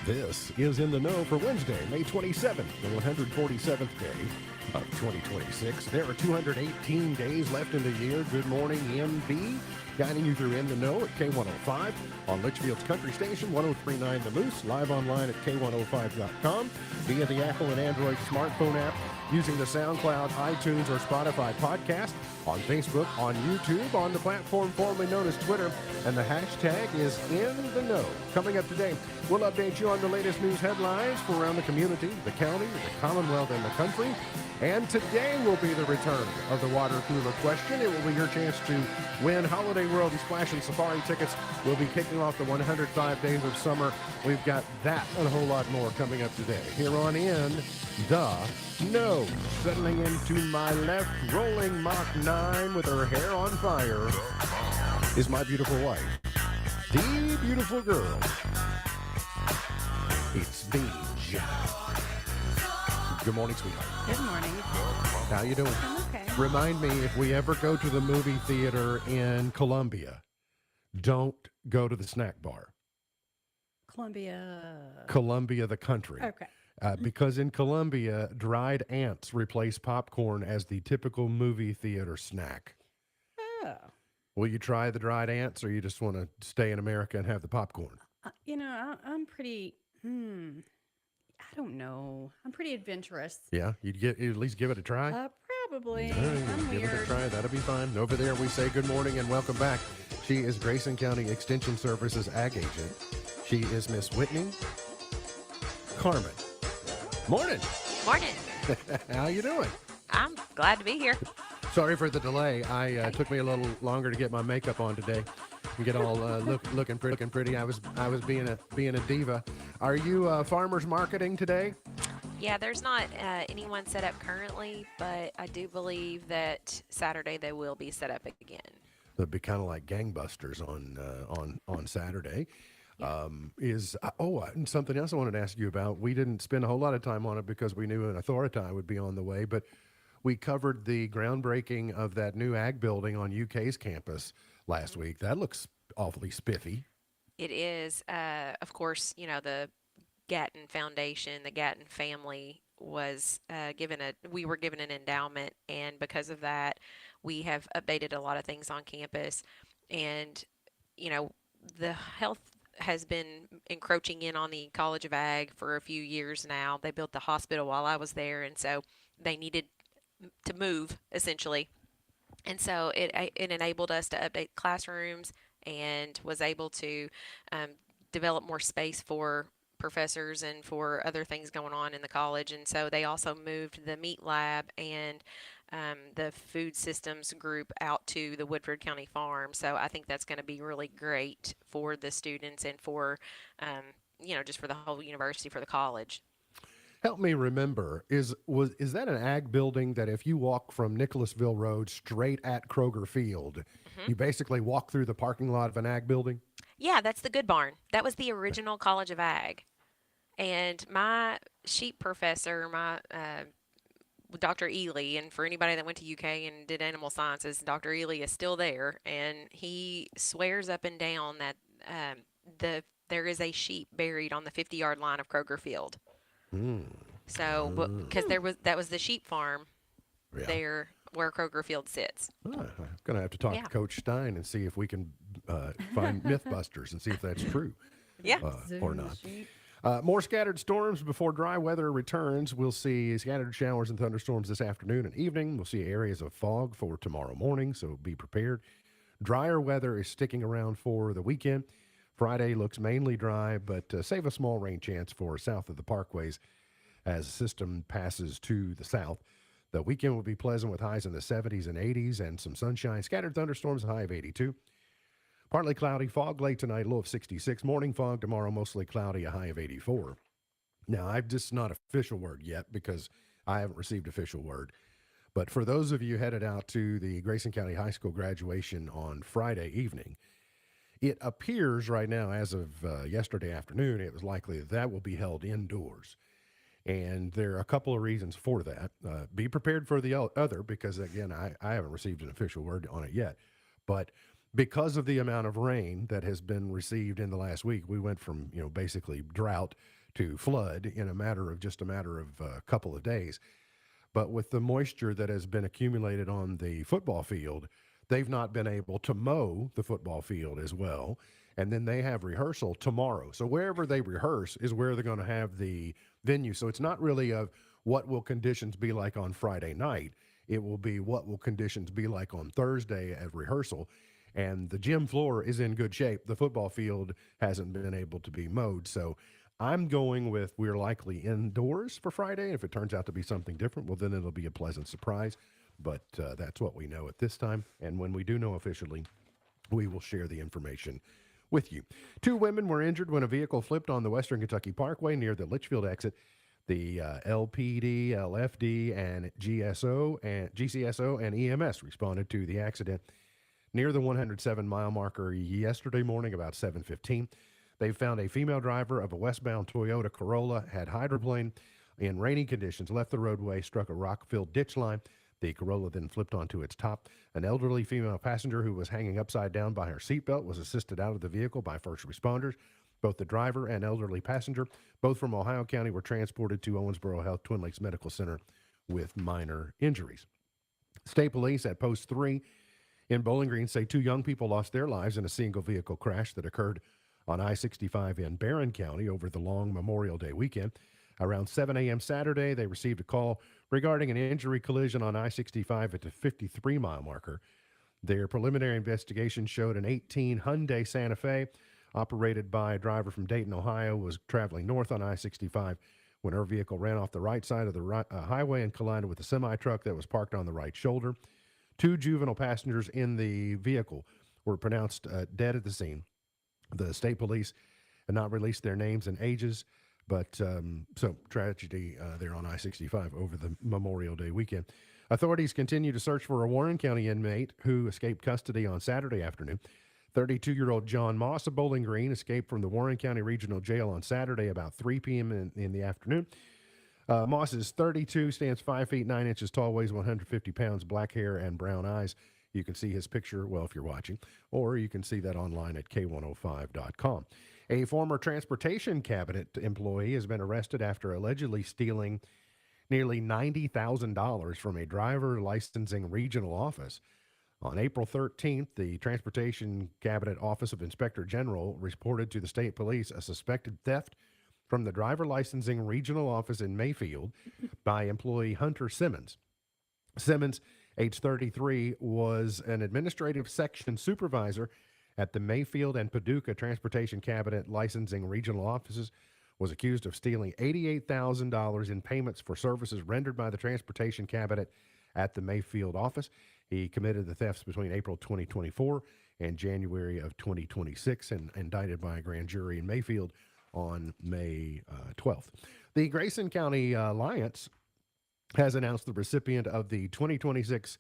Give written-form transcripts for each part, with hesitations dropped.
This is In the Know for Wednesday, May 27th, the 147th day of 2026. There are 218 days left in the year. Good morning, MB. Guiding you through In the Know at K105 on Litchfield's Country Station, 1039 The Moose, live online at K105.com, via the Apple and Android smartphone app, using the SoundCloud, iTunes, or Spotify podcast, on Facebook, on YouTube, on the platform formerly known as Twitter, and the hashtag is In the Know. Coming up today, we'll update you on the latest news headlines from around the community, the county, the Commonwealth, and the country. And today will be the return of the water cooler question. It will be your chance to win Holiday World and Splash and Safari tickets. We'll be kicking off the 105 days of summer. We've got that and a whole lot more coming up today. Here on In the Know. Settling into my left, rolling Mach 9 with her hair on fire, is my beautiful wife, the beautiful girl. It's Beej. Good morning, sweetheart. Good morning. How you doing? I'm okay. Remind me, if we ever go to the movie theater in Columbia, don't go to the snack bar. Columbia, the country. Okay. Because in Columbia, dried ants replace popcorn as the typical movie theater snack. Oh. Will you try the dried ants, or you just want to stay in America and have the popcorn? I'm pretty, I don't know. I'm pretty adventurous. Yeah, you'd at least give it a try? Probably. All right, I'm give weird. it a try. That'll be fine. Over there, we say good morning and welcome back. She is Grayson County Extension Services Ag Agent. She is Miss Whitney Carmen. Morning. Morning. How you doing? I'm glad to be here. Sorry for the delay. I took me a little longer to get my makeup on today and get all looking pretty. I was being a diva. Are you farmers marketing today? Yeah, there's not anyone set up currently, but I do believe that Saturday they will be set up again. It'd be kind of like gangbusters on Saturday. Yeah. And something else I wanted to ask you about. We didn't spend a whole lot of time on it because we knew an authority would be on the way, but we covered the groundbreaking of that new ag building on UK's campus last week. That looks awfully spiffy. It is, of course, the Gatton Foundation, the Gatton family was we were given an endowment, and because of that, we have updated a lot of things on campus, and, the health has been encroaching in on the College of Ag for a few years now. They built the hospital while I was there, and so they needed to move, essentially. And so it enabled us to update classrooms and was able to develop more space for professors and for other things going on in the college. And so they also moved the meat lab and the food systems group out to the Woodford County Farm. So I think that's going to be really great for the students and for, just for the whole university, for the college. Help me remember, is that an ag building that if you walk from Nicholasville Road straight at Kroger Field, you basically walk through the parking lot of an ag building? Yeah, that's the Good Barn. That was the original College of Ag. And my sheep professor, Dr. Ely, and for anybody that went to UK and did animal sciences, Dr. Ely is still there, and he swears up and down that there is a sheep buried on the 50-yard line of Kroger Field. So, because that was the sheep farm there where Kroger Field sits. I'm going to have to talk to Coach Stein and see if we can find Mythbusters and see if that's true or not. More scattered storms before dry weather returns. We'll see scattered showers and thunderstorms this afternoon and evening. We'll see areas of fog for tomorrow morning, so be prepared. Drier weather is sticking around for the weekend. Friday looks mainly dry, but save a small rain chance for south of the parkways as the system passes to the south. The weekend will be pleasant with highs in the 70s and 80s and some sunshine. Scattered thunderstorms, a high of 82. Partly cloudy, fog late tonight, low of 66. Morning fog tomorrow, mostly cloudy, a high of 84. Now, I've just not official word yet because I haven't received official word. But for those of you headed out to the Grayson County High School graduation on Friday evening, it appears right now, as of yesterday afternoon, it was likely that will be held indoors. And there are a couple of reasons for that. Be prepared for the other because, again, I haven't received an official word on it yet. But because of the amount of rain that has been received in the last week, we went from, basically drought to flood in a matter of a couple of days. But with the moisture that has been accumulated on the football field, they've not been able to mow the football field as well. And then they have rehearsal tomorrow. So wherever they rehearse is where they're going to have the venue. So it's not really of what will conditions be like on Friday night. It will be what will conditions be like on Thursday at rehearsal. And the gym floor is in good shape. The football field hasn't been able to be mowed. So I'm going with we're likely indoors for Friday. If it turns out to be something different, well, then it'll be a pleasant surprise. But that's what we know at this time. And when we do know officially, we will share the information with you. 2 women were injured when a vehicle flipped on the Western Kentucky Parkway near the Litchfield exit. The LPD, LFD, and GCSO and EMS responded to the accident near the 107-mile marker yesterday morning about 7:15. They found a female driver of a westbound Toyota Corolla had hydroplaned in rainy conditions, left the roadway, struck a rock-filled ditch line. The Corolla then flipped onto its top. An elderly female passenger who was hanging upside down by her seatbelt was assisted out of the vehicle by first responders. Both the driver and elderly passenger, both from Ohio County, were transported to Owensboro Health Twin Lakes Medical Center with minor injuries. State Police at Post 3 in Bowling Green say 2 young people lost their lives in a single vehicle crash that occurred on I-65 in Barron County over the long Memorial Day weekend. Around 7 a.m. Saturday, they received a call regarding an injury collision on I-65 at the 53-mile marker. Their preliminary investigation showed an 18 Hyundai Santa Fe operated by a driver from Dayton, Ohio, was traveling north on I-65 when her vehicle ran off the right side of the highway and collided with a semi-truck that was parked on the right shoulder. 2 juvenile passengers in the vehicle were pronounced dead at the scene. The state police had not released their names and ages, but so tragedy there on I-65 over the Memorial Day weekend. Authorities continue to search for a Warren County inmate who escaped custody on Saturday afternoon. 32-year-old John Moss of Bowling Green escaped from the Warren County Regional Jail on Saturday about 3 p.m. in the afternoon. Moss is 32, stands 5 feet 9 inches tall, weighs 150 pounds, black hair and brown eyes. You can see his picture, well, if you're watching, or you can see that online at K105.com. A former transportation cabinet employee has been arrested after allegedly stealing nearly $90,000 from a driver licensing regional office. On April 13th, the Transportation Cabinet Office of Inspector General reported to the state police a suspected theft from the driver licensing regional office in Mayfield by employee Hunter Simmons. Simmons, age 33, was an administrative section supervisor at the Mayfield and Paducah Transportation Cabinet licensing regional offices, was accused of stealing $88,000 in payments for services rendered by the Transportation Cabinet at the Mayfield office. He committed the thefts between April 2024 and January of 2026 and indicted by a grand jury in Mayfield on May 12th. The Grayson County Alliance has announced the recipient of the 2026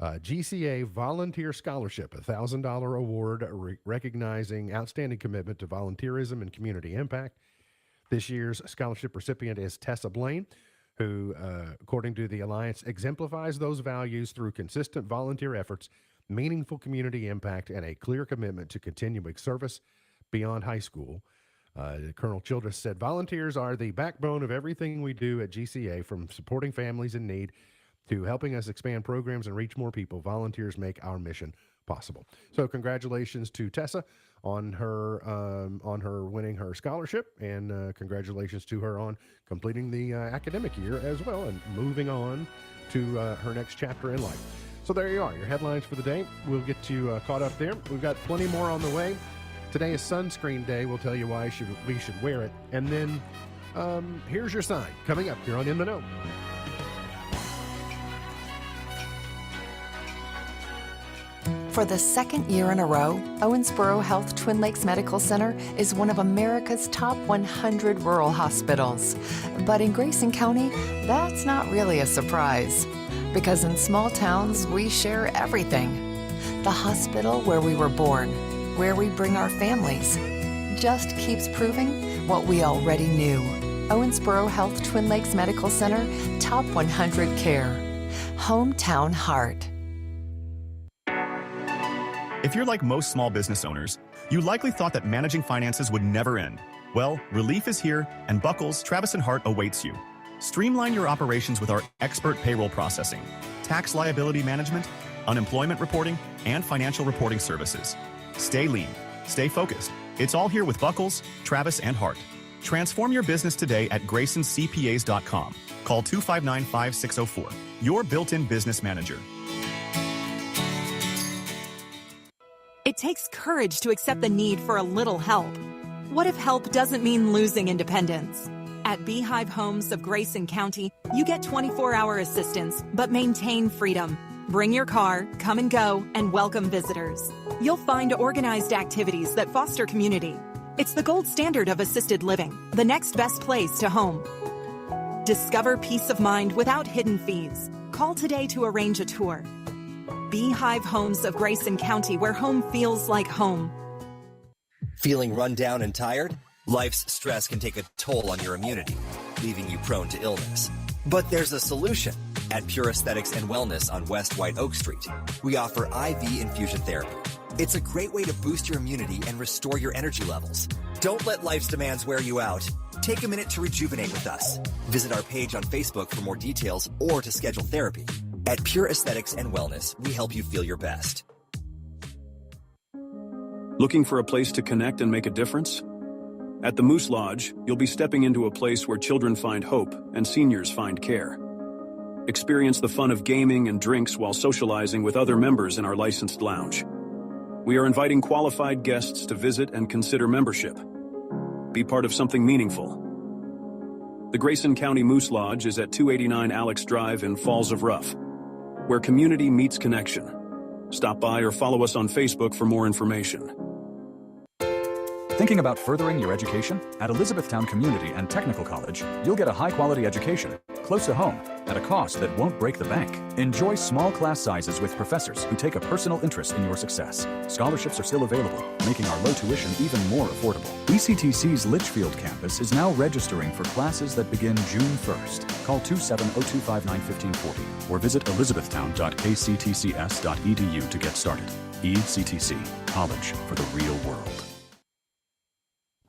GCA Volunteer Scholarship, a $1,000 award recognizing outstanding commitment to volunteerism and community impact. This year's scholarship recipient is Tessa Blaine, who, according to the Alliance, exemplifies those values through consistent volunteer efforts, meaningful community impact, and a clear commitment to continuing service beyond high school. Colonel Childress said, volunteers are the backbone of everything we do at GCA, from supporting families in need to helping us expand programs and reach more people. Volunteers make our mission possible. So congratulations to Tessa on her winning her scholarship, and congratulations to her on completing the academic year as well and moving on to her next chapter in life. So there you are, your headlines for the day. We'll get you caught up there. We've got plenty more on the way. Today is sunscreen day. We'll tell you why we should wear it. And then here's your sign coming up here on In the Know. For the second year in a row, Owensboro Health Twin Lakes Medical Center is one of America's top 100 rural hospitals. But in Grayson County, that's not really a surprise, because in small towns, we share everything. The hospital where we were born, where we bring our families, just keeps proving what we already knew. Owensboro Health Twin Lakes Medical Center, top 100 care. Hometown heart. If you're like most small business owners, You likely thought that managing finances would never end. Well, relief is here, and Buckles, Travis & Hart awaits you. Streamline your operations with our expert payroll processing, tax liability management, unemployment reporting, and financial reporting services. Stay lean. Stay focused. It's all here with Buckles, Travis & Hart. Transform your business today at GraysonCPAs.com. Call 259-5604. Your built-in business manager. It takes courage to accept the need for a little help. What if help doesn't mean losing independence? At Beehive Homes of Grayson County, you get 24-hour assistance, but maintain freedom. Bring your car, come and go, and welcome visitors. You'll find organized activities that foster community. It's the gold standard of assisted living, the next best place to home. Discover peace of mind without hidden fees. Call today to arrange a tour. Beehive Homes of Grayson County, where home feels like home. Feeling run down and tired? Life's stress can take a toll on your immunity, leaving you prone to illness. But there's a solution. At Pure Aesthetics and Wellness on West White Oak Street, we offer IV infusion therapy. It's a great way to boost your immunity and restore your energy levels. Don't let life's demands wear you out. Take a minute to rejuvenate with us. Visit our page on Facebook for more details or to schedule therapy. At Pure Aesthetics and Wellness, we help you feel your best. Looking for a place to connect and make a difference? At the Moose Lodge, you'll be stepping into a place where children find hope and seniors find care. Experience the fun of gaming and drinks while socializing with other members in our licensed lounge. We are inviting qualified guests to visit and consider membership. Be part of something meaningful. The Grayson County Moose Lodge is at 289 Alex Drive in Falls of Rough, where community meets connection. Stop by or follow us on Facebook for more information. Thinking about furthering your education? At Elizabethtown Community and Technical College, you'll get a high-quality education, close to home, at a cost that won't break the bank. Enjoy small class sizes with professors who take a personal interest in your success. Scholarships are still available, making our low tuition even more affordable. ECTC's Litchfield campus is now registering for classes that begin June 1st. Call 270-259-1540 or visit elizabethtown.actcs.edu to get started. ECTC, college for the real world.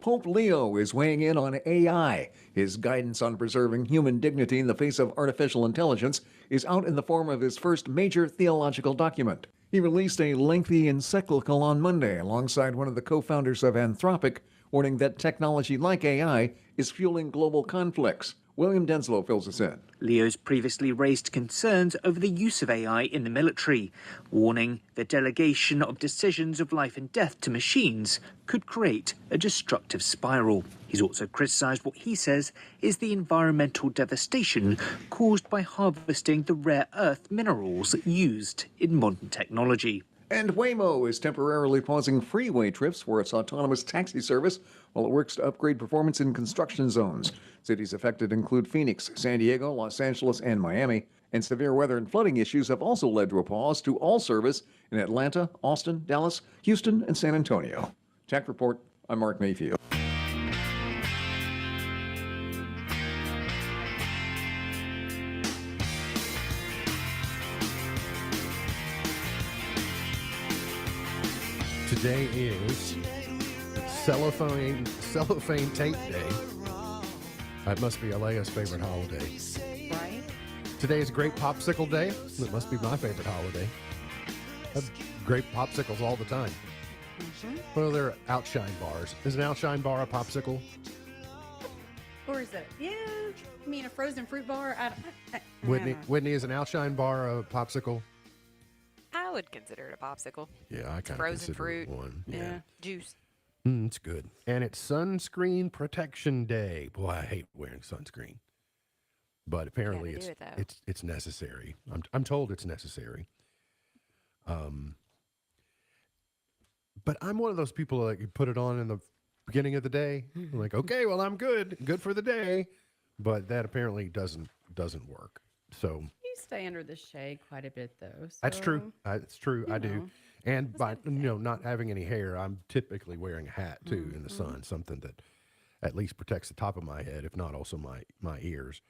Pope Leo is weighing in on AI. His guidance on preserving human dignity in the face of artificial intelligence is out in the form of his first major theological document. He released a lengthy encyclical on Monday alongside one of the co-founders of Anthropic, warning that technology like AI is fueling global conflicts. William Denslow fills us in. Leo's previously raised concerns over the use of AI in the military, warning the delegation of decisions of life and death to machines could create a destructive spiral. He's also criticised what he says is the environmental devastation caused by harvesting the rare earth minerals used in modern technology. And Waymo is temporarily pausing freeway trips for its autonomous taxi service while it works to upgrade performance in construction zones. Cities affected include Phoenix, San Diego, Los Angeles, and Miami. And severe weather and flooding issues have also led to a pause to all service in Atlanta, Austin, Dallas, Houston, and San Antonio. Tech Report, I'm Mark Mayfield. Today is cellophane tape day. That must be Alea's favorite holiday. Right? Today is Grape Popsicle Day. That must be my favorite holiday. I have grape popsicles all the time. Mm-hmm. Well, they're Outshine bars. Is an Outshine bar a popsicle? Or is it? Yeah. I mean, a frozen fruit bar? I don't Whitney, is an Outshine bar a popsicle? I would consider it a popsicle. Yeah, I kind of Frozen consider fruit. it one. Yeah. Juice. It's good. And it's Sunscreen Protection Day. Boy, I hate wearing sunscreen. But apparently do it, though. it's necessary. I'm told it's necessary. But I'm one of those people that you put it on in the beginning of the day. I'm like, okay, well, I'm good for the day. But that apparently doesn't work. So You stay under the shade quite a bit, though. that's so, true. It's true. I do. know. And by not having any hair, I'm typically wearing a hat too in the sun, something that at least protects the top of my head, if not also my ears.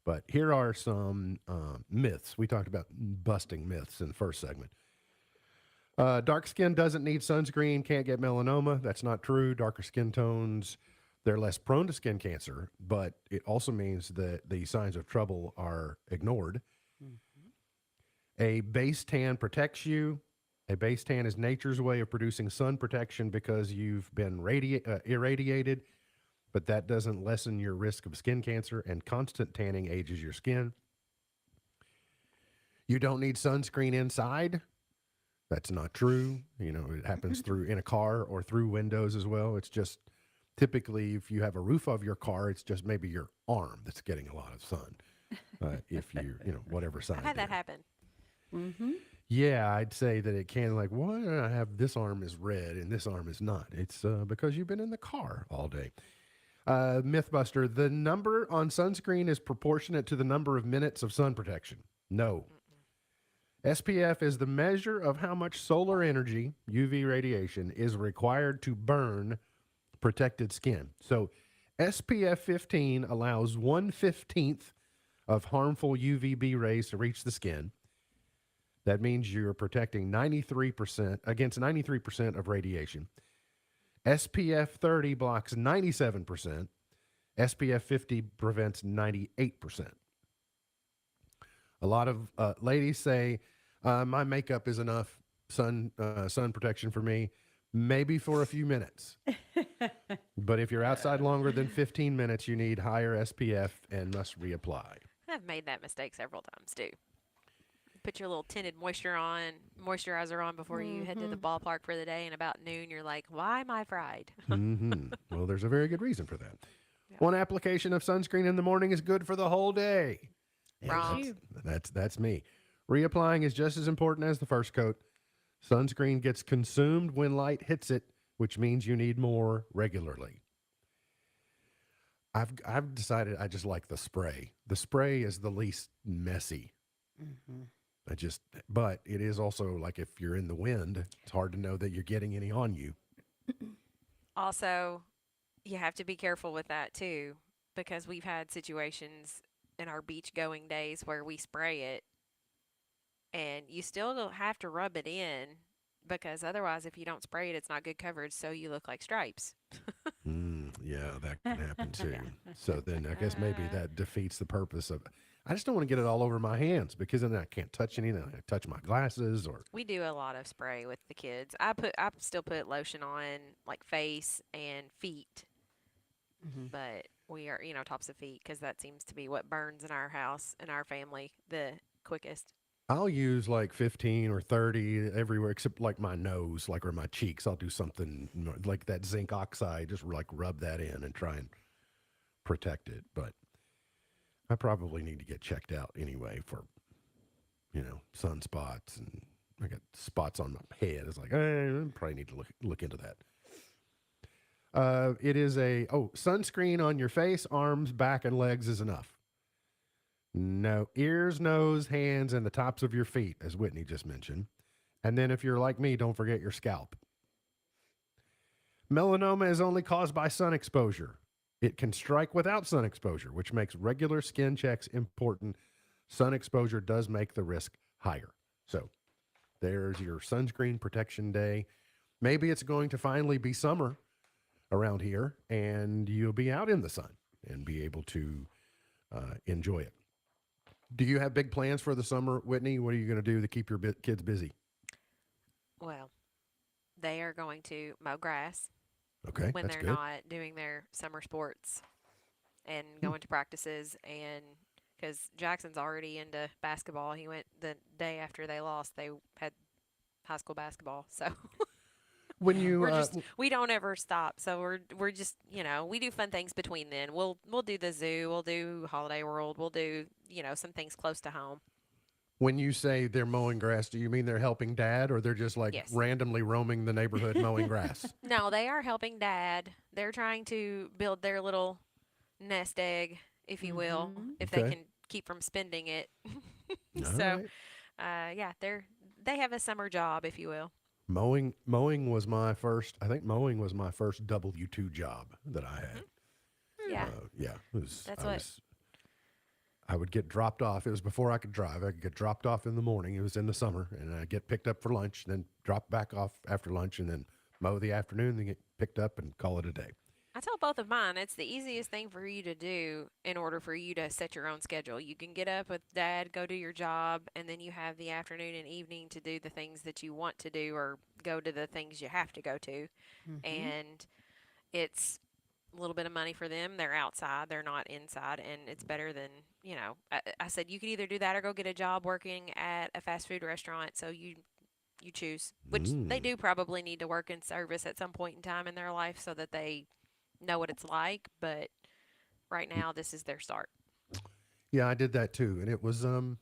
But here are some myths. We talked about busting myths in the first segment. Dark skin doesn't need sunscreen, can't get melanoma. That's not true. Darker skin tones, they're less prone to skin cancer, but it also means that the signs of trouble are ignored. A base tan protects you. A base tan is nature's way of producing sun protection because you've been irradiated, but that doesn't lessen your risk of skin cancer, and constant tanning ages your skin. You don't need sunscreen inside. That's not true. You know, it happens through in a car or through windows as well. It's just typically if you have a roof of your car, it's just maybe your arm that's getting a lot of sun. If you whatever side. I've had that happen. Mm-hmm. Yeah, I'd say that it can, like, why do I have this arm is red and this arm is not? It's because you've been in the car all day. Mythbuster, the number on sunscreen is proportionate to the number of minutes of sun protection. No. SPF is the measure of how much solar energy, UV radiation, is required to burn protected skin. So SPF 15 allows 1/15 of harmful UVB rays to reach the skin. That means you're protecting 93% against 93% of radiation. SPF 30 blocks 97%. SPF 50 prevents 98%. A lot of ladies say, my makeup is enough sun protection for me, maybe for a few minutes. But if you're outside longer than 15 minutes, you need higher SPF and must reapply. I've made that mistake several times too. Put your little tinted moisturizer on before you head to the ballpark for the day, and about noon you're like, why am I fried? Well, there's a very good reason for that. Yeah. One application of sunscreen in the morning is good for the whole day. Wrong. That's me. Reapplying is just as important as the first coat. Sunscreen gets consumed when light hits it, which means you need more regularly. I've decided I just like the spray. The spray is the least messy. But it is also like if you're in the wind, it's hard to know that you're getting any on you. Also, you have to be careful with that too, because we've had situations in our beach going days where we spray it and you still don't have to rub it in, because otherwise if you don't spray it, it's not good coverage, so you look like stripes. Yeah, that can happen too. So then I guess maybe that defeats the purpose of, I just don't want to get it all over my hands, because then I can't touch anything. I touch my glasses or. We do a lot of spray with the kids. I still put lotion on like face and feet, but we are, tops of feet, because that seems to be what burns in our house and our family the quickest. I'll use like 15 or 30 everywhere except like my nose, like, or my cheeks. I'll do something like that zinc oxide, just like rub that in and try and protect it. But I probably need to get checked out anyway for, sunspots, and I got spots on my head. It's like, I probably need to look into that. It is sunscreen on your face, arms, back, and legs is enough. No, ears, nose, hands, and the tops of your feet, as Whitney just mentioned. And then if you're like me, don't forget your scalp. Melanoma is only caused by sun exposure. It can strike without sun exposure, which makes regular skin checks important. Sun exposure does make the risk higher. So there's your sunscreen protection day. Maybe it's going to finally be summer around here, and you'll be out in the sun and be able to enjoy it. Do you have big plans for the summer, Whitney? What are you going to do to keep your kids busy? Well, they are going to mow grass. Okay, when that's they're good. not doing their summer sports and going to practices, and because Jackson's already into basketball. He went the day after they lost. They had high school basketball, so when you we don't ever stop. So we're just we do fun things between then. We'll do the zoo. We'll do Holiday World. We'll do some things close to home. When you say they're mowing grass, do you mean they're helping Dad, or they're just like randomly roaming the neighborhood mowing grass? No, they are helping Dad. They're trying to build their little nest egg, if you will, if they can keep from spending it. So, yeah, they have a summer job, if you will. Mowing was my first. I think mowing was my first W-2 job that I had. Yeah, yeah. I would get dropped off. It was before I could drive. I could get dropped off in the morning. It was in the summer, and I'd get picked up for lunch, then drop back off after lunch, and then mow the afternoon, then get picked up and call it a day. I tell both of mine, it's the easiest thing for you to do in order for you to set your own schedule. You can get up with dad, go do your job, and then you have the afternoon and evening to do the things that you want to do or go to the things you have to go to. And it's a little bit of money for them. They're outside, they're not inside, and it's better than, I said you could either do that or go get a job working at a fast food restaurant. So you choose, which they do probably need to work in service at some point in time in their life so that they know what it's like, but right now this is their start. Yeah, I did that too, and it was an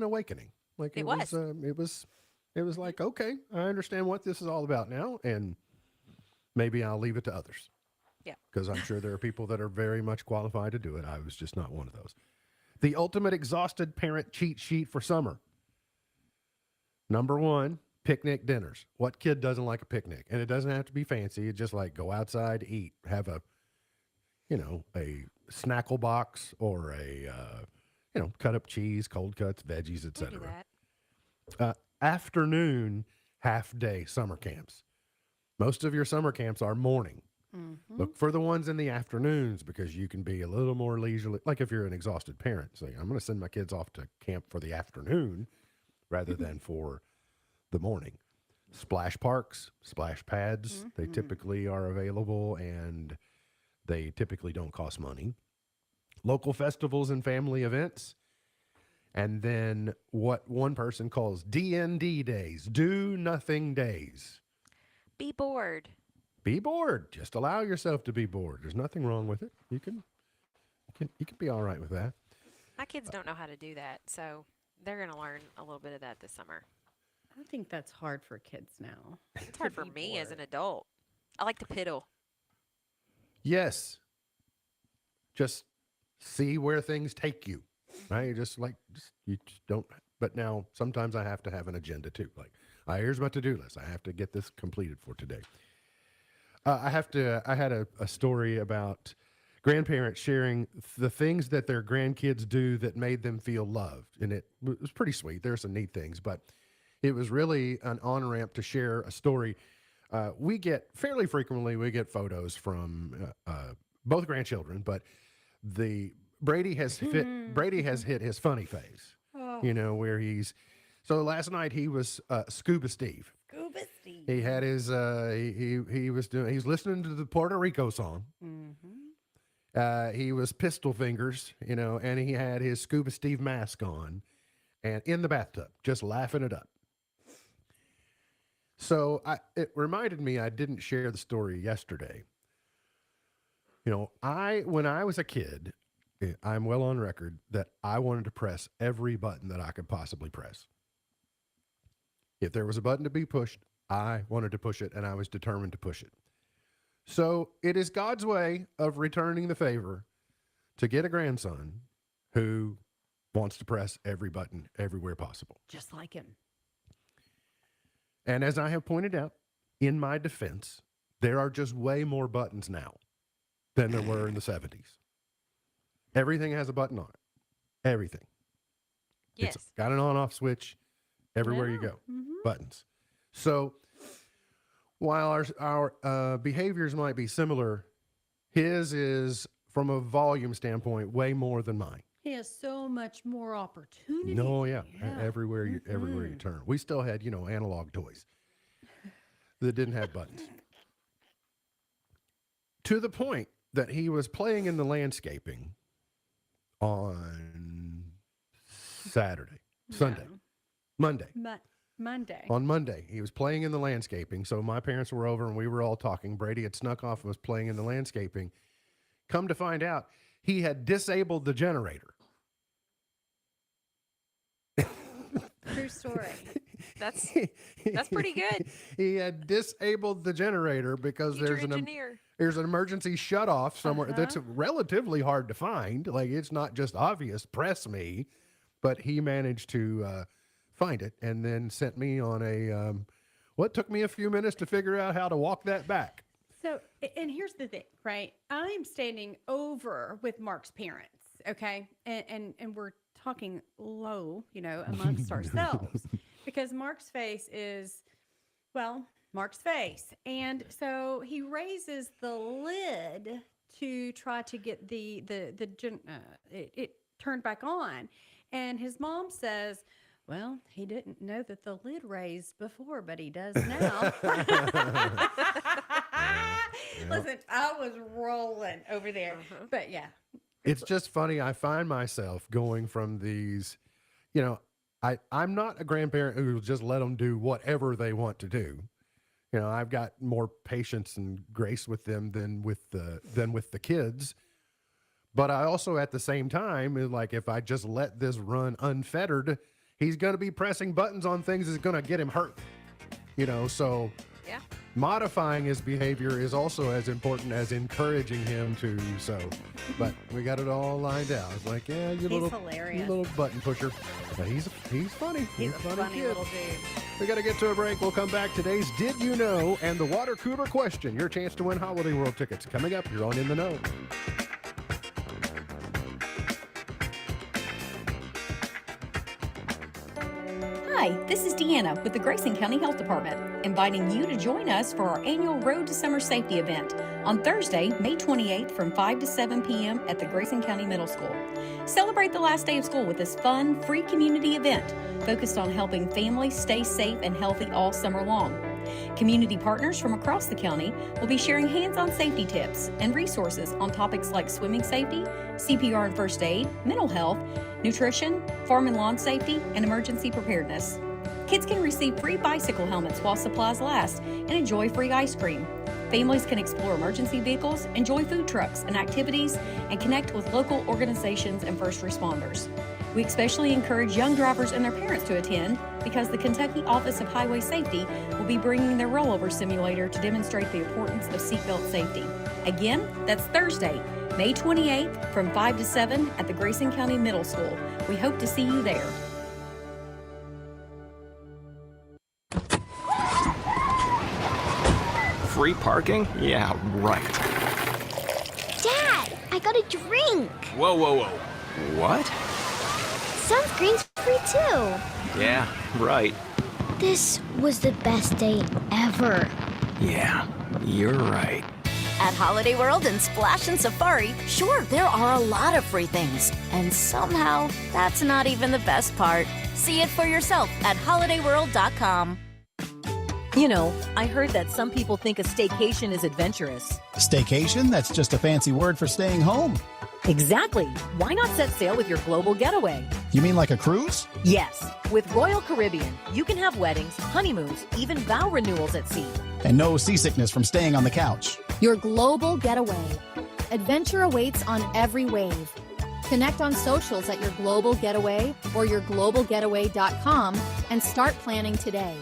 awakening. Like it was like, okay, I understand what this is all about now, and maybe I'll leave it to others. Yeah, because I'm sure there are people that are very much qualified to do it. I was just not one of those. The ultimate exhausted parent cheat sheet for summer. Number 1. Picnic dinners. What kid doesn't like a picnic? And it doesn't have to be fancy. It's just like go outside, eat, have a snackle box or a, cut up cheese, cold cuts, veggies, etc. Afternoon, half day summer camps. Most of your summer camps are morning. Look for the ones in the afternoons because you can be a little more leisurely. Like if you're an exhausted parent, say, I'm going to send my kids off to camp for the afternoon rather than for the morning. Splash parks, splash pads, they typically are available and they typically don't cost money. Local festivals and family events. And then what one person calls DND days, do nothing days. Be bored. Be bored. Just allow yourself to be bored. There's nothing wrong with it. You can be all right with that. My kids don't know how to do that, so they're going to learn a little bit of that this summer. I think that's hard for kids now. It's hard for me as an adult. I like to piddle. Yes. Just see where things take you. Right? You just don't. But now sometimes I have to have an agenda too. Like, here's my to-do list. I have to get this completed for today. I had a story about grandparents sharing the things that their grandkids do that made them feel loved. And it was pretty sweet. There's some neat things, but it was really an on-ramp to share a story. We get fairly frequently, photos from both grandchildren, but Brady has hit his funny phase, where so last night he was Scuba Steve. Scuba Steve. He had his, he was listening to the Puerto Rico song. He was Pistol Fingers, and he had his Scuba Steve mask on and in the bathtub, just laughing it up. So it reminded me, I didn't share the story yesterday. When I was a kid, I'm well on record that I wanted to press every button that I could possibly press. If there was a button to be pushed, I wanted to push it, and I was determined to push it. So it is God's way of returning the favor to get a grandson who wants to press every button everywhere possible. Just like him. And as I have pointed out, in my defense, there are just way more buttons now than there were in the 70s. Everything has a button on it. Everything. Yes. It's got an on-off switch everywhere you go. Buttons. So while our behaviors might be similar, his is, from a volume standpoint, way more than mine. He has so much more opportunity. No, yeah. Everywhere you turn. We still had, analog toys that didn't have buttons. To the point that he was playing in the landscaping on Saturday, Sunday, Monday. Monday. On Monday, he was playing in the landscaping. So my parents were over and we were all talking. Brady had snuck off and was playing in the landscaping. Come to find out, he had disabled the generator. True story. That's pretty good. He had disabled the generator because there's an emergency shutoff somewhere that's relatively hard to find. Like, it's not just obvious, press me, but he managed to find it and then sent me on what took me a few minutes to figure out how to walk that back. So, and here's the thing, right? I'm standing over with Mark's parents, okay? And we're talking low, amongst ourselves, because Mark's face is, well, Mark's face. And so he raises the lid to try to get it turned back on. And his mom says, well, he didn't know that the lid raised before, but he does now. Listen, I was rolling over there. But yeah. It's just funny. I find myself going from these, I'm not a grandparent who will just let them do whatever they want to do. I've got more patience and grace with them than with the kids. But I also, at the same time, like, if I just let this run unfettered, he's going to be pressing buttons on things that's going to get him hurt. So Yeah. modifying his behavior is also as important as encouraging him to. But we got it all lined out. It's like, yeah, you hilarious. little button pusher. But he's funny. He's a funny kid. little dude. We got to get to a break. We'll come back. Today's Did You Know and the water cooler question. Your chance to win Holiday World tickets. Coming up, you're on In the Know. Hi, this is Deanna with the Grayson County Health Department, inviting you to join us for our annual Road to Summer Safety event on Thursday, May 28th from 5 to 7 p.m. at the Grayson County Middle School. Celebrate the last day of school with this fun, free community event focused on helping families stay safe and healthy all summer long. Community partners from across the county will be sharing hands-on safety tips and resources on topics like swimming safety, CPR and first aid, mental health, nutrition, farm and lawn safety, and emergency preparedness. Kids can receive free bicycle helmets while supplies last and enjoy free ice cream. Families can explore emergency vehicles, enjoy food trucks and activities, and connect with local organizations and first responders. We especially encourage young drivers and their parents to attend because the Kentucky Office of Highway Safety will be bringing their rollover simulator to demonstrate the importance of seatbelt safety. Again, that's Thursday, May 28th from 5 to 7 at the Grayson County Middle School. We hope to see you there. Free parking? Yeah, right. Dad, I got a drink. Whoa, whoa, whoa. What? Sunscreen's free too. Yeah, right. This was the best day ever. Yeah, you're right. At Holiday World and Splash and Safari, sure, there are a lot of free things. And somehow, that's not even the best part. See it for yourself at holidayworld.com. You know, I heard that some people think a staycation is adventurous. Staycation? That's just a fancy word for staying home. Exactly. Why not set sail with your global getaway? You mean like a cruise? Yes. With Royal Caribbean, you can have weddings, honeymoons, even vow renewals at sea. And no seasickness from staying on the couch. Your global getaway. Adventure awaits on every wave. Connect on socials at Your Global Getaway or yourglobalgetaway.com and start planning today.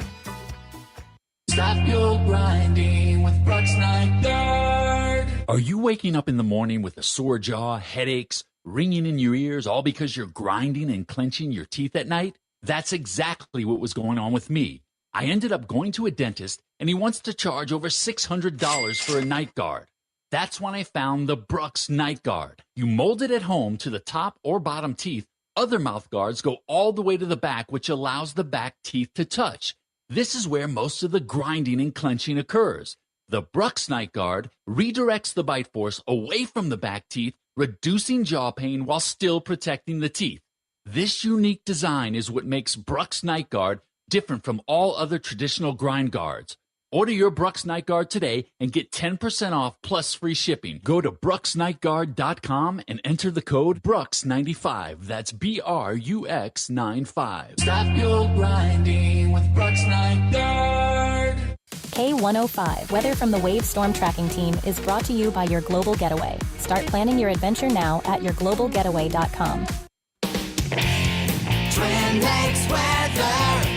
Stop your grinding with Brooks Night Guard. Are you waking up in the morning with a sore jaw, headaches, ringing in your ears, all because you're grinding and clenching your teeth at night? That's exactly what was going on with me. I ended up going to a dentist, and he wants to charge over $600 for a night guard. That's when I found the Brooks Night Guard. You mold it at home to the top or bottom teeth. Other mouth guards go all the way to the back, which allows the back teeth to touch. This is where most of the grinding and clenching occurs. The Brooks Night Guard redirects the bite force away from the back teeth, reducing jaw pain while still protecting the teeth. This unique design is what makes Brooks Night Guard different from all other traditional grind guards. Order your Brooks Night Guard today and get 10% off plus free shipping. Go to brooksnightguard.com and enter the code BROOKS95. That's BRUX95. Stop your grinding with Brooks Night Guard. K105, weather from the Wave Storm Tracking Team, is brought to you by Your Global Getaway. Start planning your adventure now at yourglobalgetaway.com. Twin Lakes weather.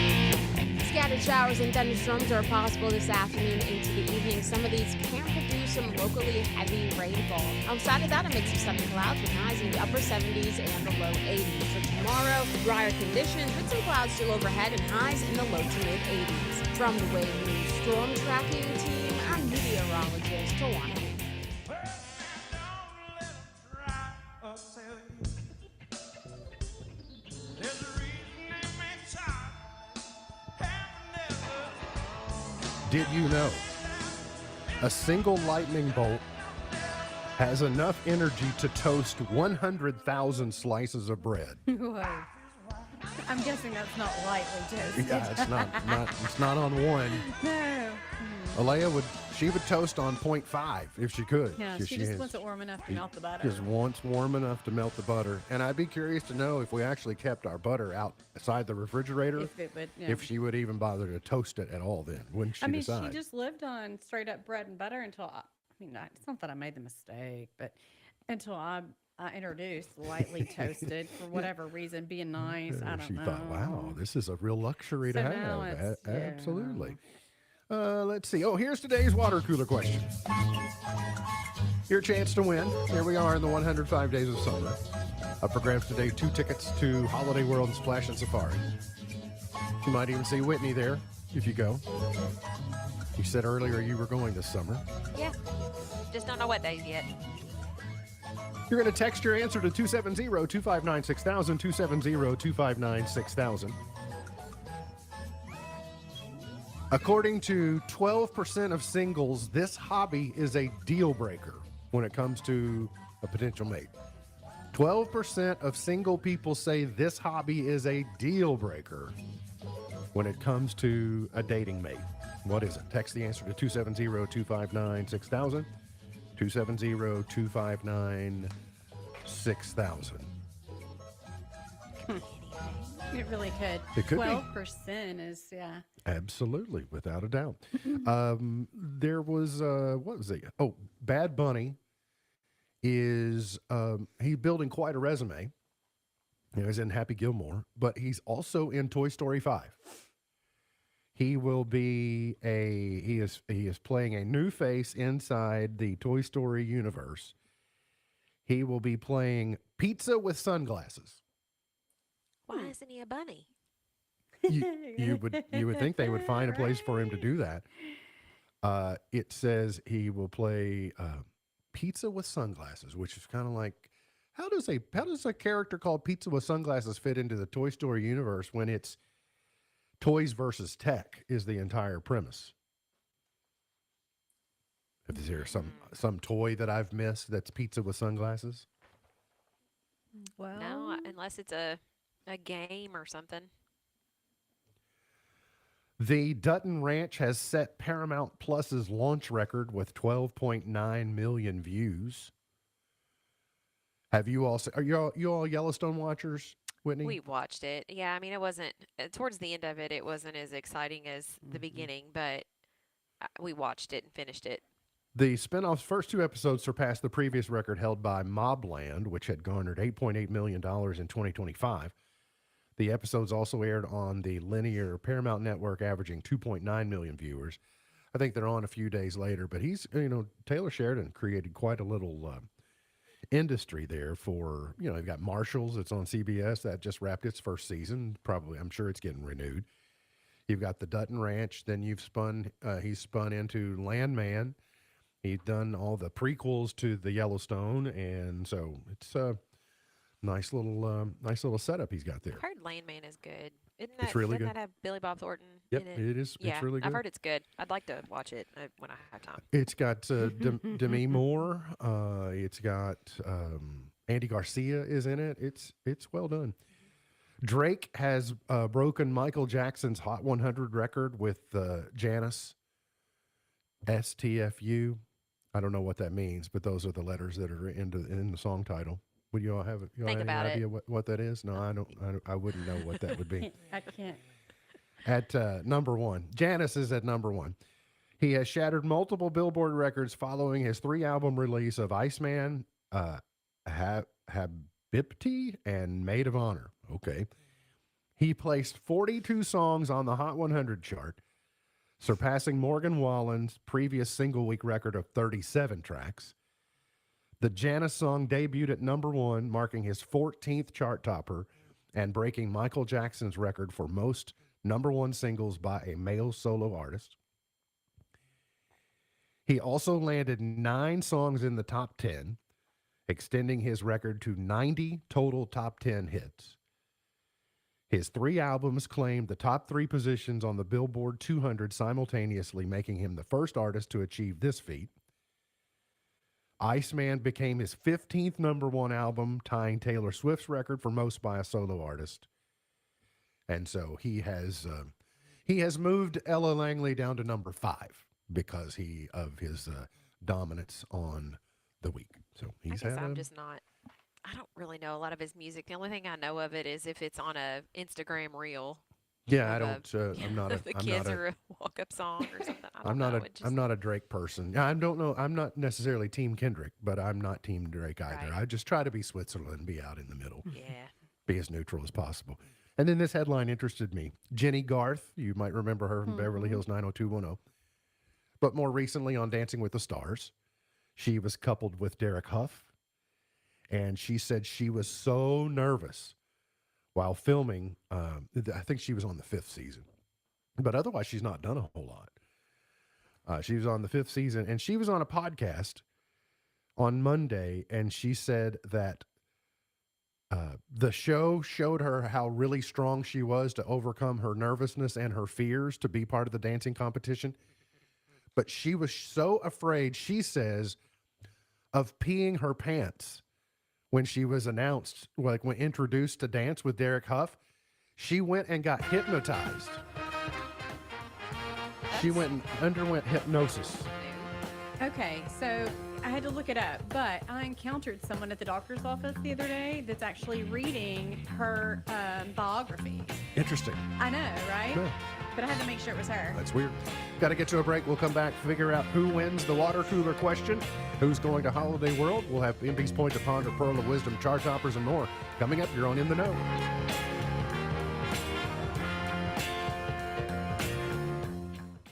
Scattered showers and thunderstorms are possible this afternoon into the evening. Some of these can produce some locally heavy rainfall. Outside of that, a mix of sun and clouds with highs in the upper 70s and the low 80s. For tomorrow, drier conditions with some clouds still overhead and highs in the low to mid 80s. From the Wave News Storm Tracking Team, I'm meteorologist Tawana. Did you know a single lightning bolt has enough energy to toast 100,000 slices of bread? Whoa. I'm guessing that's not lightly toasted. Yeah, it's not on one. No. Alea would toast on 0.5 if she could. Yeah, she just wants it warm enough to melt the butter. Just wants warm enough to melt the butter. And I'd be curious to know if we actually kept our butter outside the refrigerator, If it would, yeah. if she would even bother to toast it at all then, wouldn't she decide? She just lived on straight up bread and butter until, it's not that I made the mistake, but until I introduced lightly toasted for whatever reason, being nice. I don't know. She thought, wow, this is a real luxury to So now have. it's- Absolutely. Let's see. Oh, here's today's water cooler question. Your chance to win. Here we are in the 105 Days of Summer. Up for grabs today, 2 tickets to Holiday World and Splash and Safari. You might even see Whitney there if you go. You said earlier you were going this summer. Yeah. Just don't know what days yet. You're going to text your answer to 270-259-6000, 270-259-6000. According to 12% of singles, this hobby is a deal breaker when it comes to a potential mate. 12% of single people say this hobby is a deal breaker when it comes to a dating mate. What is it? Text the answer to 270-259-6000, 270-259-6000. It really could. It could be. 12% is, yeah. Absolutely, without a doubt. There was, what was it? Oh, Bad Bunny is, he's building quite a resume. He's in Happy Gilmore, but he's also in Toy Story 5. He will be he is playing a new face inside the Toy Story universe. He will be playing Pizza with Sunglasses. Why isn't he a bunny? You would think they would find a place for him to do that. It says he will play Pizza with Sunglasses, which is kind of like, how does a character called Pizza with Sunglasses fit into the Toy Story universe when it's toys versus tech is the entire premise? Is there some toy that I've missed that's Pizza with Sunglasses? Well, No, unless it's a game or something. The Dutton Ranch has set Paramount Plus's launch record with 12.9 million views. Have you all? Are you all Yellowstone watchers, Whitney? We watched it. Yeah, I mean, it wasn't towards the end of it. It wasn't as exciting as the beginning, but we watched it and finished it. The spinoff's first 2 episodes surpassed the previous record held by Mobland, which had garnered $8.8 million in 2025. The episodes also aired on the linear Paramount network, averaging 2.9 million viewers. I think they're on a few days later, but Taylor Sheridan created quite a little industry there for, you've got Marshalls. It's on CBS. That just wrapped its first season. Probably, I'm sure it's getting renewed. You've got the Dutton Ranch. Then he's spun into Landman. He's done all the prequels to the Yellowstone. And so it's nice little setup he's got there. I've heard Landman is good. It's really doesn't good. that have Billy Bob Thornton Yep, in it? it is. Yeah, It's really good. I've heard it's good. I'd like to watch it when I have time. It's got Demi Moore. It's got Andy Garcia is in it. It's well done. Drake has broken Michael Jackson's Hot 100 record with Janice, STFU. I don't know what that means, but those are the letters that are in the song title. Would you all have any idea what that is? No, I don't. I wouldn't know what that would be. I can't. At number 1, Janice is at number 1. He has shattered multiple Billboard records following his 3-album release of Iceman, Habibti, and Maid of Honor. Okay. He placed 42 songs on the Hot 100 chart, surpassing Morgan Wallen's previous single-week record of 37 tracks. The Janice song debuted at number 1, marking his 14th chart topper and breaking Michael Jackson's record for most number 1 singles by a male solo artist. He also landed 9 songs in the top 10, extending his record to 90 total top 10 hits. His 3 albums claimed the top 3 positions on the Billboard 200 simultaneously, making him the first artist to achieve this feat. Iceman became his 15th #1 album, tying Taylor Swift's record for most by a solo artist. And so he has moved Ella Langley down to number 5 because of his dominance on the week. So he's I don't really know a lot of his music. The only thing I know of it is if it's on a Instagram reel. Yeah, I don't. I'm not a. The kids are a walk-up song or something. I'm not a Drake person. I don't know. I'm not necessarily Team Kendrick, but I'm not Team Drake either. Right. I just try to be Switzerland, be out in the middle. Yeah. Be as neutral as possible. And then this headline interested me. Jenny Garth, you might remember her from Beverly Hills 90210. But more recently on Dancing with the Stars, she was coupled with Derek Huff. And she said she was so nervous while filming. I think she was on the 5th season. But otherwise, she's not done a whole lot. She was on the 5th season. And she was on a podcast on Monday. And she said that the show showed her how really strong she was to overcome her nervousness and her fears to be part of the dancing competition. But she was so afraid, she says, of peeing her pants when she was announced, like when introduced to dance with Derek Huff. She went and got hypnotized. She went and underwent hypnosis. Okay, so I had to look it up, but I encountered someone at the doctor's office the other day that's actually reading her biography. Interesting. I know, right? Yeah. But I had to make sure it was her. That's weird. Got to get to a break. We'll come back, figure out who wins the water cooler question, who's going to Holiday World. We'll have MP's Point to Ponder, Pearl of Wisdom, Chart Toppers, and more. Coming up, you're on In the Know.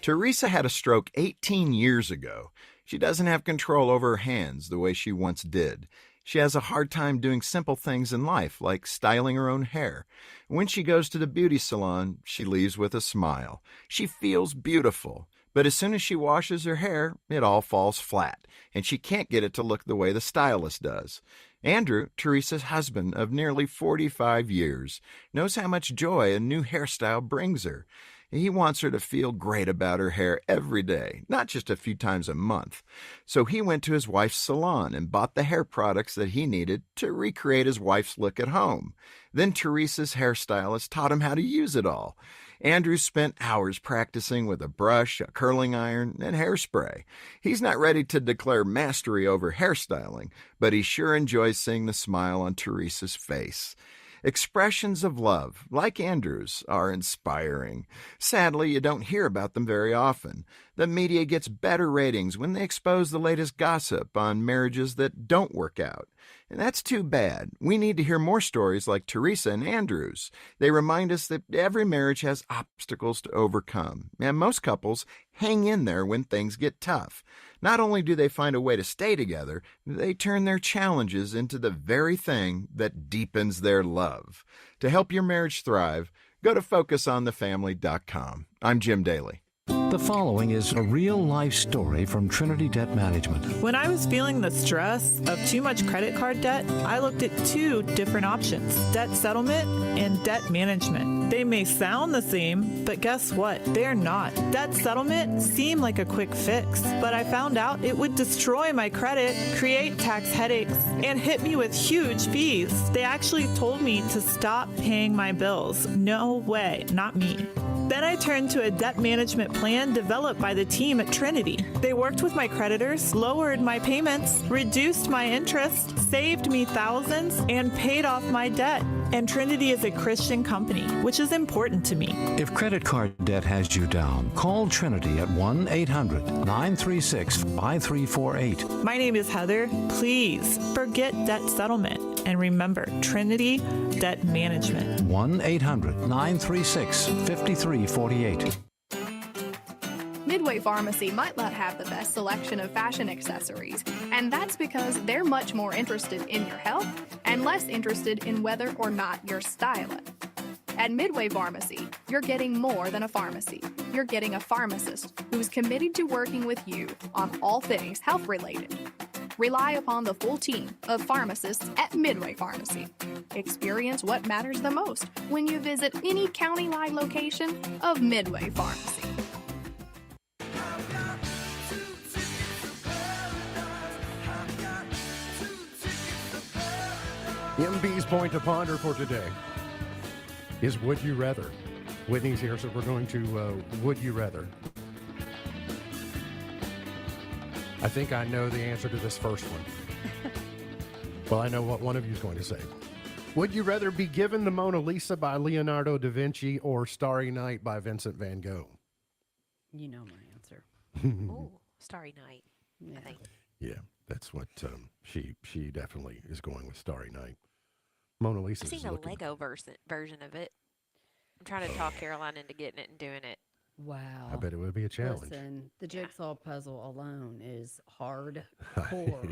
Teresa had a stroke 18 years ago. She doesn't have control over her hands the way she once did. She has a hard time doing simple things in life, like styling her own hair. When she goes to the beauty salon, she leaves with a smile. She feels beautiful. But as soon as she washes her hair, it all falls flat, and she can't get it to look the way the stylist does. Andrew, Teresa's husband of nearly 45 years, knows how much joy a new hairstyle brings her. He wants her to feel great about her hair every day, not just a few times a month. So he went to his wife's salon and bought the hair products that he needed to recreate his wife's look at home. Then Teresa's hairstylist taught him how to use it all. Andrew spent hours practicing with a brush, a curling iron, and hairspray. He's not ready to declare mastery over hairstyling, but he sure enjoys seeing the smile on Teresa's face. Expressions of love, like Andrew's, are inspiring. Sadly, you don't hear about them very often. The media gets better ratings when they expose the latest gossip on marriages that don't work out. And that's too bad. We need to hear more stories like Teresa and Andrew's. They remind us that every marriage has obstacles to overcome, and most couples hang in there when things get tough. Not only do they find a way to stay together, they turn their challenges into the very thing that deepens their love. To help your marriage thrive, go to FocusOnTheFamily.com. I'm Jim Daly. The following is a real-life story from Trinity Debt Management. When I was feeling the stress of too much credit card debt, I looked at 2 different options: debt settlement and debt management. They may sound the same, but guess what? They're not. Debt settlement seemed like a quick fix, but I found out it would destroy my credit, create tax headaches, and hit me with huge fees. They actually told me to stop paying my bills. No way, not me. Then I turned to a debt management plan developed by the team at Trinity. They worked with my creditors, lowered my payments, reduced my interest, saved me thousands, and paid off my debt. And Trinity is a Christian company, which is important to me. If credit card debt has you down, call Trinity at 1-800-936-5348. My name is Heather. Please forget debt settlement. And remember, Trinity Debt Management. 1-800-936-5348. Midway Pharmacy might not have the best selection of fashion accessories, and that's because they're much more interested in your health and less interested in whether or not you're styling. At Midway Pharmacy, you're getting more than a pharmacy. You're getting a pharmacist who's committed to working with you on all things health-related. Rely upon the full team of pharmacists at Midway Pharmacy. Experience what matters the most when you visit any county-wide location of Midway Pharmacy. MB's point to ponder for today is would you rather. Whitney's here, so we're going to would you rather. I think I know the answer to this first one. Well, I know what one of you is going to say. Would you rather be given the Mona Lisa by Leonardo da Vinci or Starry Night by Vincent van Gogh? You know my answer. Ooh, Starry Night. Yeah. I think. Yeah, that's what she definitely is going with Starry Night. Mona Lisa. I've seen the Lego version of it. I'm trying to talk Caroline into getting it and doing it. Wow. I bet it would be a challenge. Listen, the jigsaw puzzle alone is hardcore.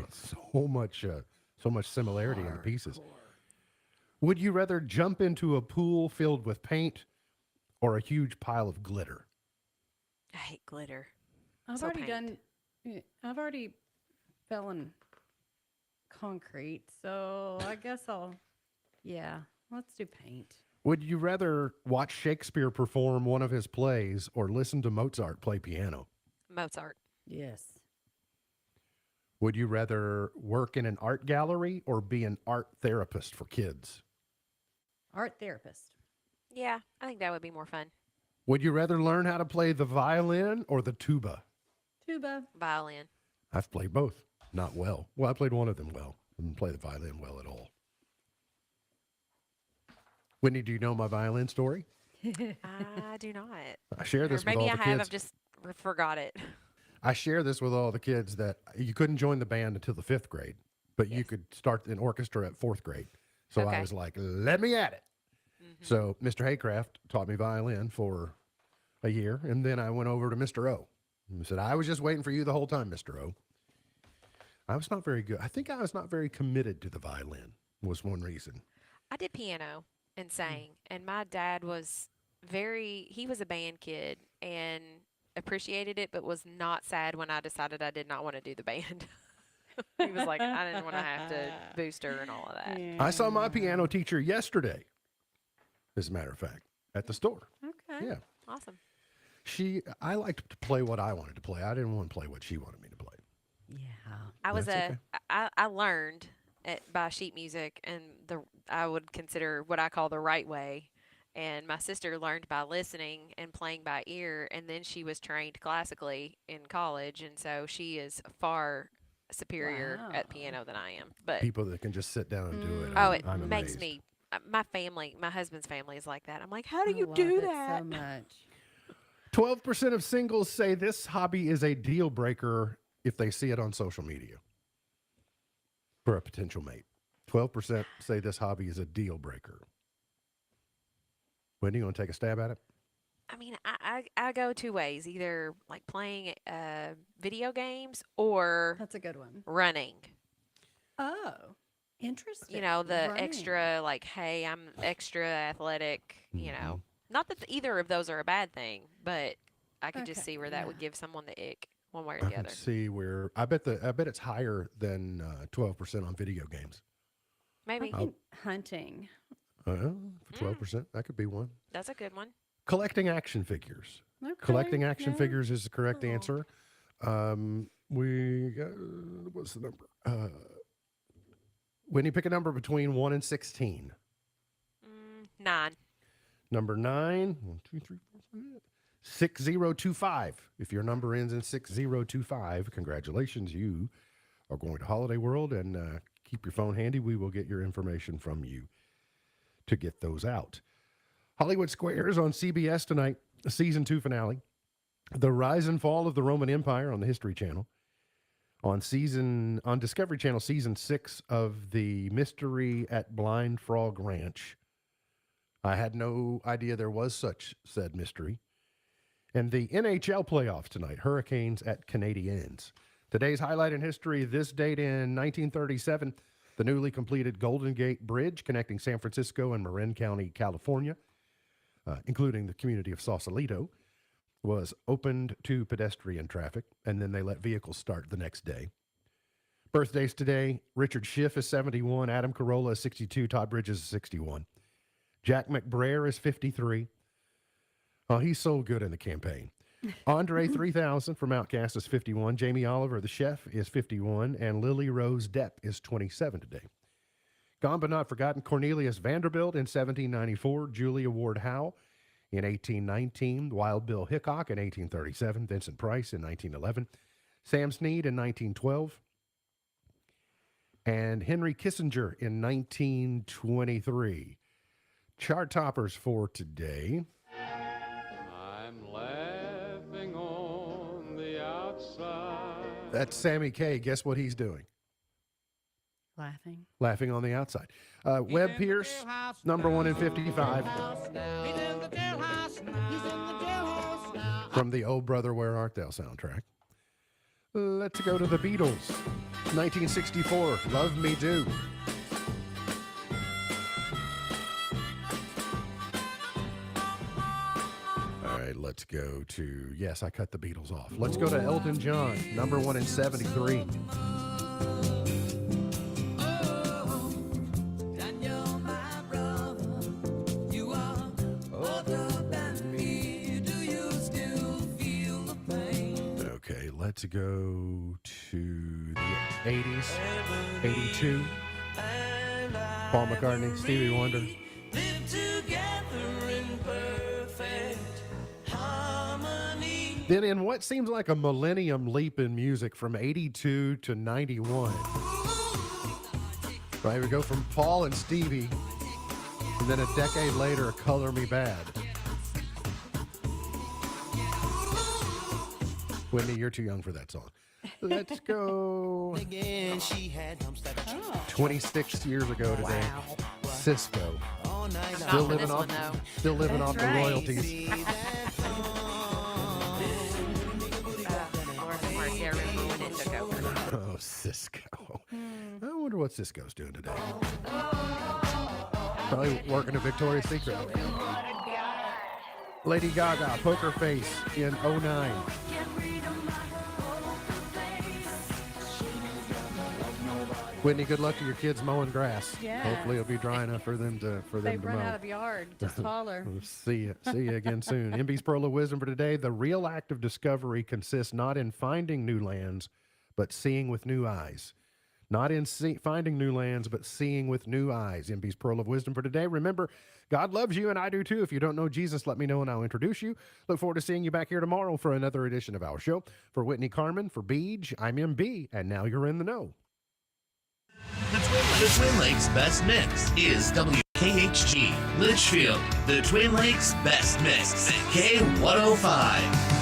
It's so much similarity in the pieces. Would you rather jump into a pool filled with paint or a huge pile of glitter? I hate glitter. I've already fell in concrete, so I guess let's do paint. Would you rather watch Shakespeare perform one of his plays or listen to Mozart play piano? Mozart. Yes. Would you rather work in an art gallery or be an art therapist for kids? Art therapist. Yeah, I think that would be more fun. Would you rather learn how to play the violin or the tuba? Tuba. Violin. I've played both. Not well. Well, I played one of them well. I didn't play the violin well at all. Whitney, do you know my violin story? I do not. I share this Or maybe with all I the have. kids. I've just forgot it. I share this with all the kids that you couldn't join the band until the 5th grade, but you could start an orchestra at 4th grade. So I was like, let me at it. So Mr. Haycraft taught me violin for a year, and then I went over to Mr. O. And said, I was just waiting for you the whole time, Mr. O. I was not very good. I think I was not very committed to the violin was one reason. I did piano and sang, and my dad was he was a band kid and appreciated it, but was not sad when I decided I did not want to do the band. He was like, I didn't want to have to boost her and all of that. I saw my piano teacher yesterday, as a matter of fact, at the store. Okay. Yeah. Awesome. I liked to play what I wanted to play. I didn't want to play what she wanted me to play. Yeah. I learned by sheet music, and I would consider what I call the right way. And my sister learned by listening and playing by ear, and then she was trained classically in college, and so she is far superior at piano than I am. But people that can just sit down and do it. It makes me. My husband's family is like that. I'm like, how do you do that? So much. 12% of singles say this hobby is a deal breaker if they see it on social media for a potential mate. 12% say this hobby is a deal breaker. Whitney, you want to take a stab at it? I mean, I go two ways, either like playing video games or that's a good one. Running. Oh, interesting. You know, the Running. extra, like, hey, I'm extra athletic, you know. Not that either of those are a bad thing, but I could just see where that would give someone the ick one way or the I other. can see where I bet it's higher than 12% on video games. Maybe. I think hunting. For 12%, that could be one. That's a good one. Collecting action figures. Okay, Collecting action figures is the correct answer. We got, what's the number? Whitney, pick a number between 1 and 16. 9. Number 9. 1, 2, 3, 4, 5. 6025. If your number ends in 6025, congratulations. You are going to Holiday World, and keep your phone handy. We will get your information from you to get those out. Hollywood Squares on CBS tonight, season 2 finale. The Rise and Fall of the Roman Empire on the History Channel. On Discovery Channel, season 6 of The Mystery at Blind Frog Ranch. I had no idea there was such said mystery. And the NHL playoffs tonight, Hurricanes at Canadiens. Today's highlight in history, this date in 1937, the newly completed Golden Gate Bridge connecting San Francisco and Marin County, California, including the community of Sausalito, was opened to pedestrian traffic, and then they let vehicles start the next day. Birthdays today, Richard Schiff is 71, Adam Carolla is 62, Todd Bridges is 61. Jack McBrayer is 53. Oh, he's so good in the campaign. Andre 3000 from Outcast is 51. Jamie Oliver, the chef, is 51. And Lily Rose Depp is 27 today. Gone but not forgotten, Cornelius Vanderbilt in 1794. Julia Ward Howe in 1819. Wild Bill Hickok in 1837. Vincent Price in 1911. Sam Snead in 1912. And Henry Kissinger in 1923. Chart toppers for today. I'm laughing on the outside. That's Sammy Kaye. Guess what he's doing? Laughing. Laughing on the outside. Webb Pierce, number 1 in 55. From the Oh Brother, Where Art Thou soundtrack. Let's go to the Beatles. 1964, Love Me Do. All right, let's go to, yes, I cut the Beatles off. Let's go to Elton John, number 1 in 73. Okay, let's go to the 80s, 82. Paul McCartney, Stevie Wonder. Then in what seems like a millennium leap in music from 82 to 91. Right, we go from Paul and Stevie, and then a decade later, Color Me Bad. Whitney, you're too young for that song. Let's go. 26 years ago today, Cisco. Still living off the royalties. Oh, Cisco. I wonder what Cisco's doing today. Probably working at Victoria's Secret. Lady Gaga, Poker Face in 09. Whitney, good luck to your kids mowing grass. Yeah. Hopefully it'll be dry enough for them to They've run mow. out of yard. Just holler. See you again soon. MB's Pearl of Wisdom for today. The real act of discovery consists not in finding new lands, but seeing with new eyes. Not in finding new lands, but seeing with new eyes. MB's Pearl of Wisdom for today. Remember, God loves you, and I do too. If you don't know Jesus, let me know, and I'll introduce you. Look forward to seeing you back here tomorrow for another edition of our show. For Whitney Carmen, for Beej, I'm MB, and now you're in the know. The Twin Lakes Best Mix is WKHG, Litchfield. The Twin Lakes Best Mix, K105.